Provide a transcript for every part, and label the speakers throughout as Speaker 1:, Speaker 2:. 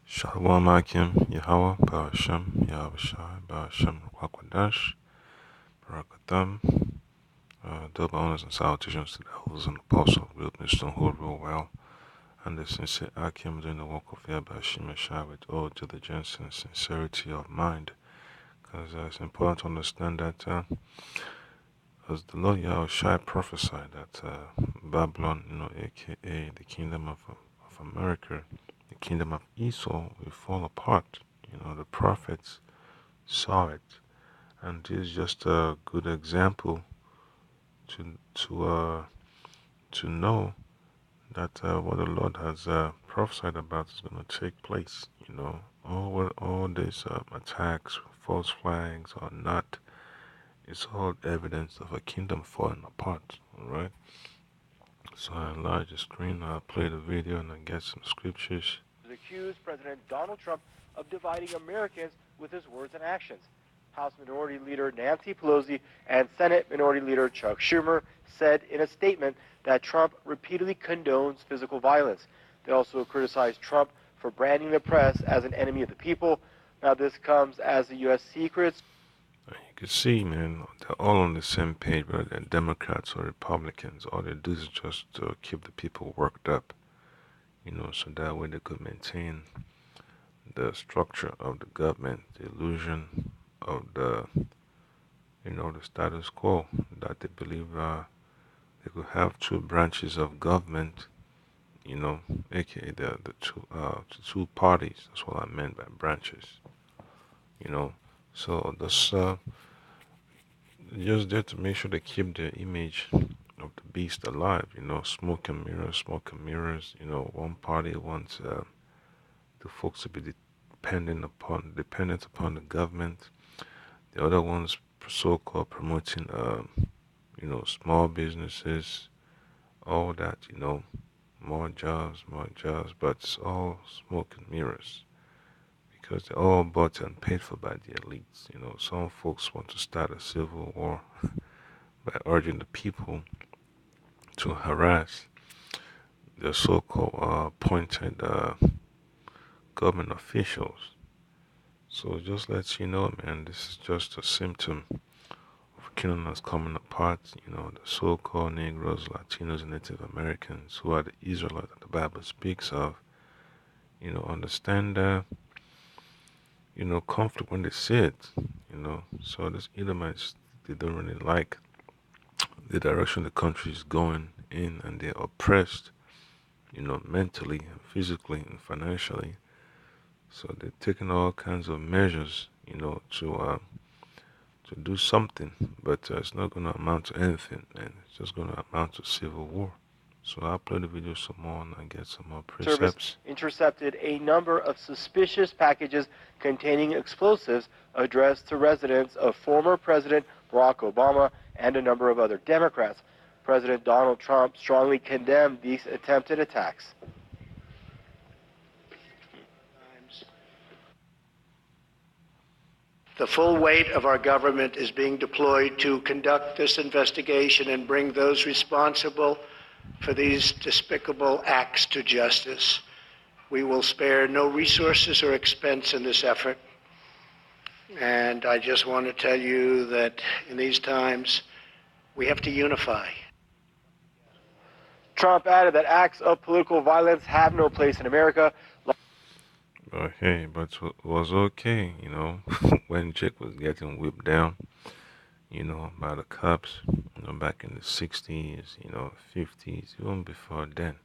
Speaker 1: Shalom Akim Yahweh Ba'ashem Yahushai Ba'ashem Wakwadash Barakatham. Double honors and salutations to the elders and apostles of witness who hold real well, and the sincere Akim doing the work of Yahweh Shai with all diligence and sincerity of mind. Because it's important to understand that as the Lord Yahushai prophesied that Babylon, aka the kingdom of America, the kingdom of Esau will fall apart. The prophets saw it, and this is just a good example to know that what the Lord has prophesied about is going to take place. All these attacks, false flags, or not, it's all evidence of a kingdom falling apart. All right. So I enlarge the screen. I'll play the video and I get some scriptures.
Speaker 2: Accused President Donald Trump of dividing Americans with his words and actions. House Minority Leader Nancy Pelosi and Senate Minority Leader Chuck Schumer said in a statement that Trump repeatedly condones physical violence. They also criticized Trump for branding the press as an enemy of the people. Now, this comes as the U.S. secrets.
Speaker 1: You can see, man, they're all on the same page, whether they're Democrats or Republicans. All they do is just to keep the people worked up, so that way they could maintain the structure of the government, the illusion of the status quo, that they believe they could have two branches of government, aka the two parties. That's what I meant by branches, So that's just there to make sure they keep the image of the beast alive, smoke and mirrors, one party wants the folks to be dependent upon the government. The other one's so-called promoting, small businesses, all that, more jobs, but it's all smoke and mirrors because they're all bought and paid for by the elites. Some folks want to start a civil war by urging the people to harass the so-called appointed government officials. So just lets you know, man, this is just a symptom of kingdom that's coming apart. The so-called Negroes, Latinos, and Native Americans, who are the Israelites that the Bible speaks of, understand conflict when they see it. So these Edomites, they don't really like the direction the country is going in, and they're oppressed, mentally, physically, and financially. So they're taking all kinds of measures, to do something, but it's not going to amount to anything, and it's just going to amount to civil war. So I'll play the video some more and I get some more precepts.
Speaker 2: Service intercepted a number of suspicious packages containing explosives addressed to residents of former President Barack Obama and a number of other Democrats. President Donald Trump strongly condemned these attempted attacks.
Speaker 3: The full weight of our government is being deployed to conduct this investigation and bring those responsible for these despicable acts to justice. We will spare no resources or expense in this effort. And I just want to tell you that in these times, we have to unify.
Speaker 2: Trump added that acts of political violence have no place in America.
Speaker 1: But hey, but it was okay, when Jake was getting whipped down, by the cops, back in the 60s, 50s, even before then,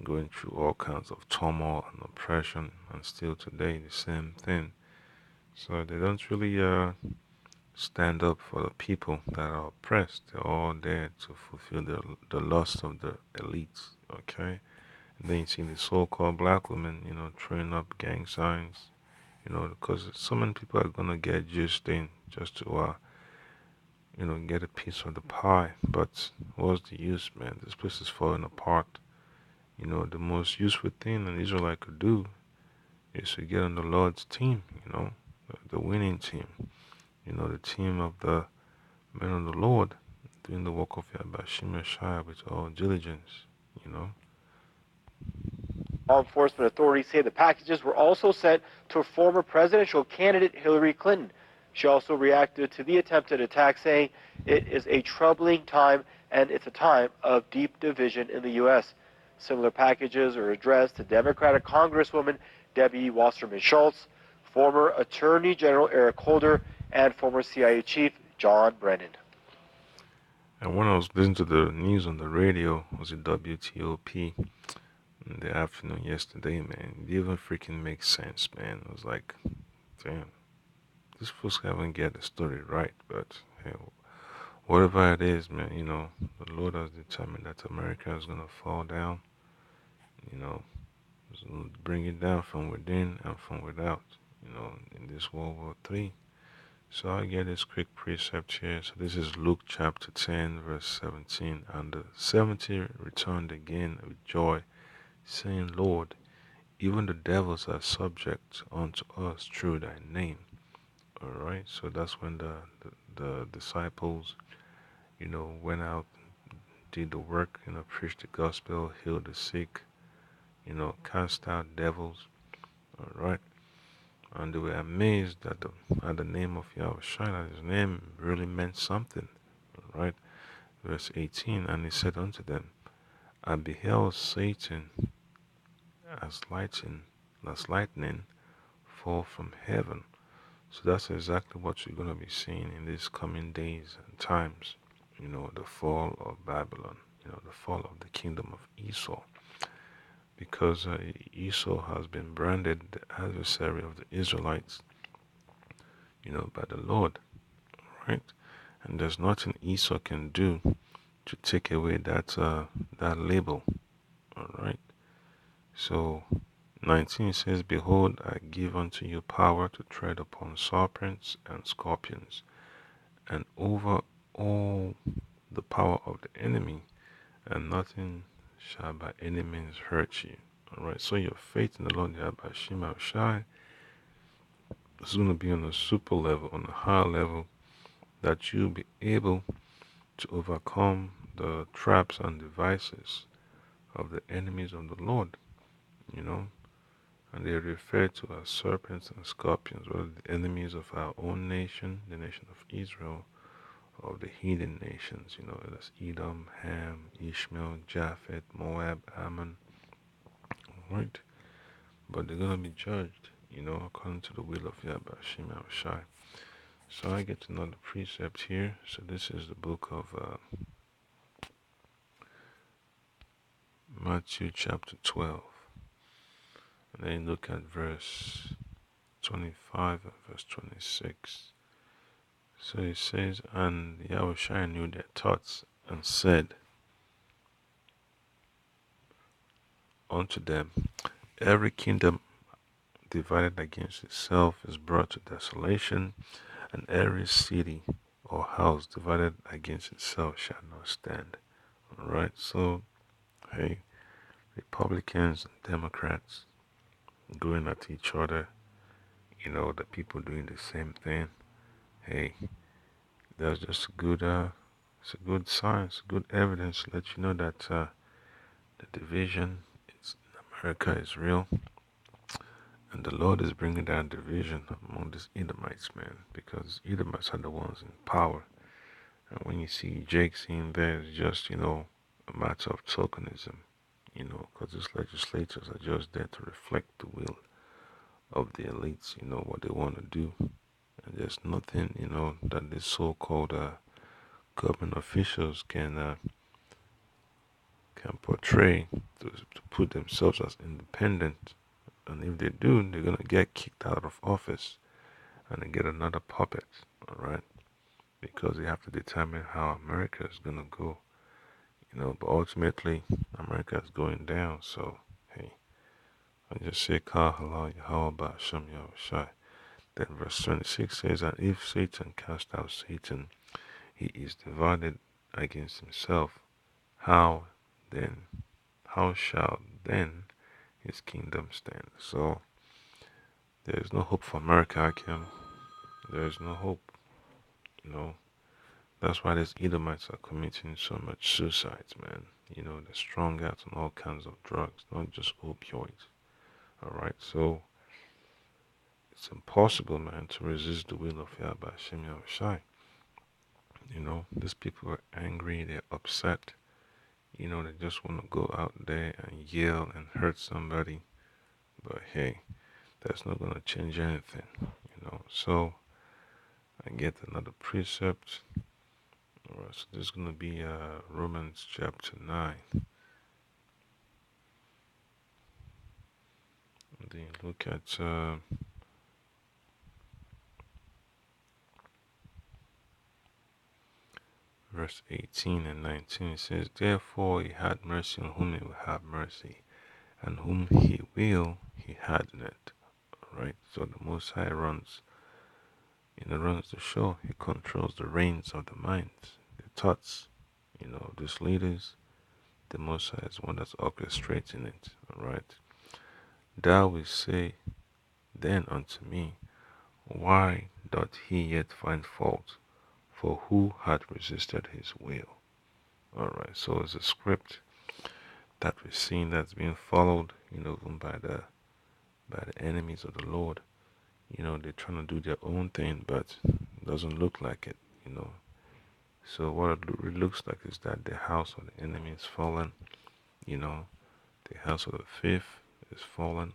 Speaker 1: going through all kinds of turmoil and oppression, and still today the same thing. So they don't really stand up for the people that are oppressed. They're all there to fulfill the lust of the elites, okay? And then you see the so-called black women, throwing up gang signs, because so many people are gonna get juiced in just to, get a piece of the pie. But what's the use, man? This place is falling apart. The most useful thing an Israelite could do is to get on the Lord's team, the winning team, the team of the men of the Lord, doing the work of Yahweh Shai with all diligence,
Speaker 2: Law enforcement authorities say the packages were also sent to former presidential candidate Hillary Clinton. She also reacted to the attempted attack, saying it is a troubling time and it's a time of deep division in the U.S. Similar packages are addressed to Democratic Congresswoman Debbie Wasserman Schultz, former Attorney General Eric Holder, and former CIA Chief John Brennan.
Speaker 1: And when I was listening to the news on the radio, was it WTOP in the afternoon yesterday, man? It even freaking makes sense, man. It was like, damn, these folks haven't get the story right, but hey, whatever it is, man, the Lord has determined that America is gonna fall down, you know, bring it down from within and from without, in this World War III. So I get this quick precept here. So this is Luke chapter 10, verse 17. And the 70 returned again with joy, saying, Lord, even the devils are subject unto us through thy name. Alright, so that's when the disciples, went out, did the work, preached the gospel, healed the sick, cast out devils. Alright. And they were amazed at the name of Yahushua, that his name really meant something. Right? Verse 18, and he said unto them, I beheld Satan as lightning fall from heaven. So that's exactly what you're going to be seeing in these coming days and times. The fall of Babylon, the fall of the kingdom of Esau. Because Esau has been branded the adversary of the Israelites, by the Lord, right? And there's nothing Esau can do to take away that label. All right. So 19 says, Behold, I give unto you power to tread upon serpents and scorpions, and over all the power of the enemy, and nothing shall by any means hurt you. All right. So your faith in the Lord Yahweh Shema Shai is going to be on a super level, on a high level, that you'll be able to overcome the traps and devices of the enemies of the Lord, you know, and they refer to as serpents and scorpions, whether the enemies of our own nation, the nation of Israel, or the heathen nations, that's Edom, Ham, Ishmael, Japheth, Moab, Ammon, right? But they're gonna be judged, according to the will of Yahweh Shem Shai. So I get another precept here. So this is the book of Matthew chapter 12. And then look at verse 25 and verse 26. So it says, And Yahushua knew their thoughts and said unto them, Every kingdom divided against itself is brought to desolation, and every city or house divided against itself shall not stand. Alright, so, hey, Republicans and Democrats going at each other, the people doing the same thing. Hey, that's just it's a good sign, it's good evidence to let you know that the division in America is real, and the Lord is bringing down division among these Edomites, man, because Edomites are the ones in power. And when you see Jake in there, it's just, a matter of tokenism, because these legislators are just there to reflect the will of the elites, what they want to do. And there's nothing, that these so-called government officials can portray to put themselves as independent. And if they do, they're gonna get kicked out of office and then get another puppet, all right? Because they have to determine how America is gonna go, But ultimately, America is going down. So hey, I just say Ka halal Yahweh Ba'ashem Yahushai. Then verse 26 says, And if Satan cast out Satan, he is divided against himself. How then, how shall then his kingdom stand? So there is no hope for America, Akim. There is no hope, you know. That's why these Edomites are committing so much suicides, man. they're strung out on all kinds of drugs, not just opioids. All right, so it's impossible, man, to resist the will of Yahweh Hashem Yahushai. These people are angry, they're upset. They just want to go out there and yell and hurt somebody. But hey, that's not going to change anything. So I get another precept. All right, so this is going to be Romans chapter 9. And then look at verse 18 and 19. It says, therefore he had mercy on whom he will have mercy, and whom he will, he hardeneth. Right? So the Most High runs the show. He controls the reins of the minds, the thoughts, these leaders. The Most High is one that's orchestrating it. All right. Thou wilt say then unto me, why doth he yet find fault? For who hath resisted his will? All right. So it's a script that we're seeing that's being followed, even by the enemies of the Lord. They're trying to do their own thing, but it doesn't look like it. So what it really looks like is that the house of the enemy is fallen. The house of the thief is fallen.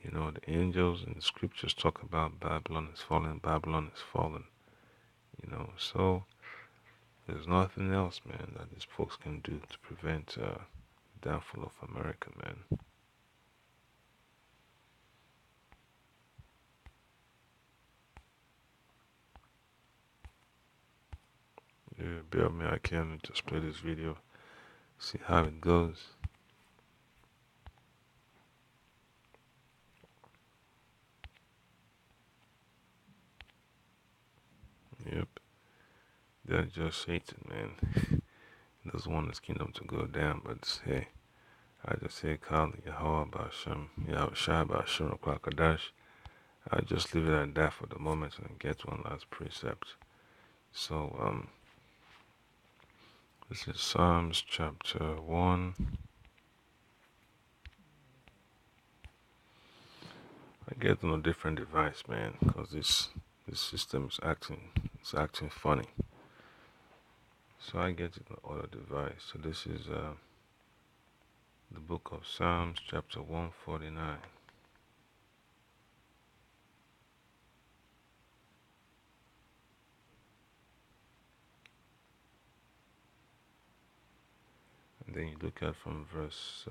Speaker 1: The angels in the scriptures talk about Babylon is fallen, Babylon is fallen. So there's nothing else, man, that these folks can do to prevent the downfall of America, man. Yeah, bear with me, I can just play this video, see how it goes. Yep, that just Satan, man. He doesn't want his kingdom to go down, but hey, I just say, call Yahweh Ba'Shem, Yahushua Ba'Shem Kwakadash. I'll just leave it at that for the moment and get one last precept. So, this is Psalms chapter 1. I get on a different device, man, because this system is acting funny. So I get it on other device. So this is the book of Psalms chapter 149. And then you look at from verse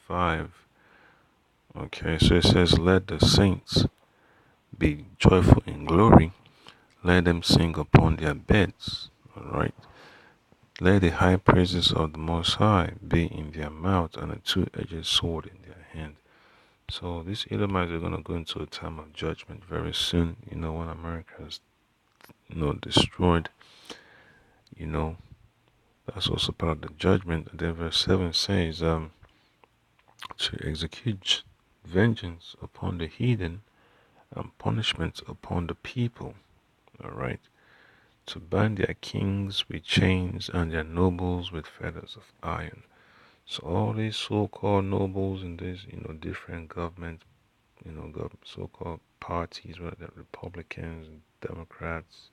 Speaker 1: 5. Okay, so it says, let the saints be joyful in glory, let them sing upon their beds. Alright. Let the high praises of the Most High be in their mouth and a two-edged sword in their hand. So these Edomites are going to go into a time of judgment very soon, when America is, destroyed. That's also part of the judgment. And then verse 7 says, to execute vengeance upon the heathen and punishment upon the people. Alright. To bind their kings with chains and their nobles with fetters of iron. So all these so-called nobles in these, different government, so-called parties, whether they're Republicans, Democrats,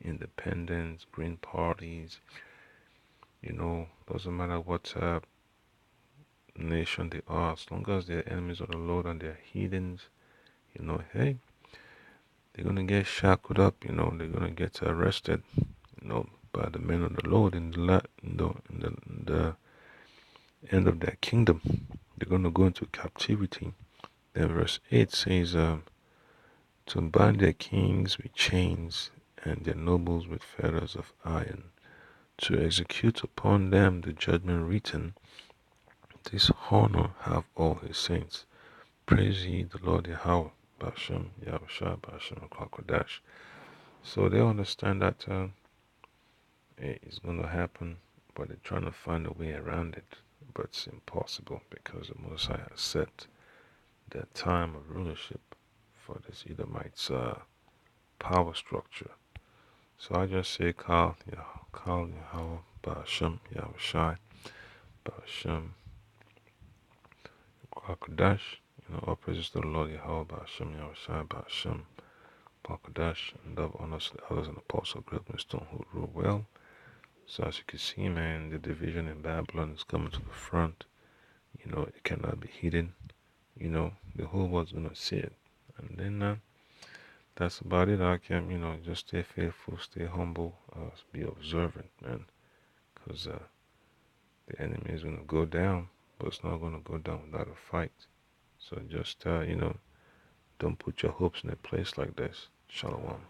Speaker 1: Independents, Green parties, doesn't matter what nation they are, as long as they're enemies of the Lord and they're heathens, hey, they're gonna get shackled up, they're gonna get arrested, by the men of the Lord in the end of their kingdom. They're gonna go into captivity. Then verse 8 says, to bind their kings with chains and their nobles with fetters of iron, to execute upon them the judgment written. This honor have all his saints. Praise ye the Lord Yahweh, Ba'Shem, Yahushua, Ba'Shem, Kwakadash. So they understand that it's going to happen, but they're trying to find a way around it. But it's impossible because the Most High has set the time of rulership for this Edomites' power structure. So I just say, call Yahweh, Ba'Shem, Yahushua. Ba'ashem Kwakadash. All praises to the Lord Yahweh Ba'ashem Yahushai Ba'ashem Kwakadash, and double honors to the others and apostles of great wisdom who rule well. So as you can see, man, the division in Babylon is coming to the front. It cannot be hidden. The whole world's gonna see it. And then that's about it. I can, just stay faithful, stay humble, be observant, man. Because the enemy is gonna go down, but it's not gonna go down without a fight. So just, don't put your hopes in a place like this. Shalom.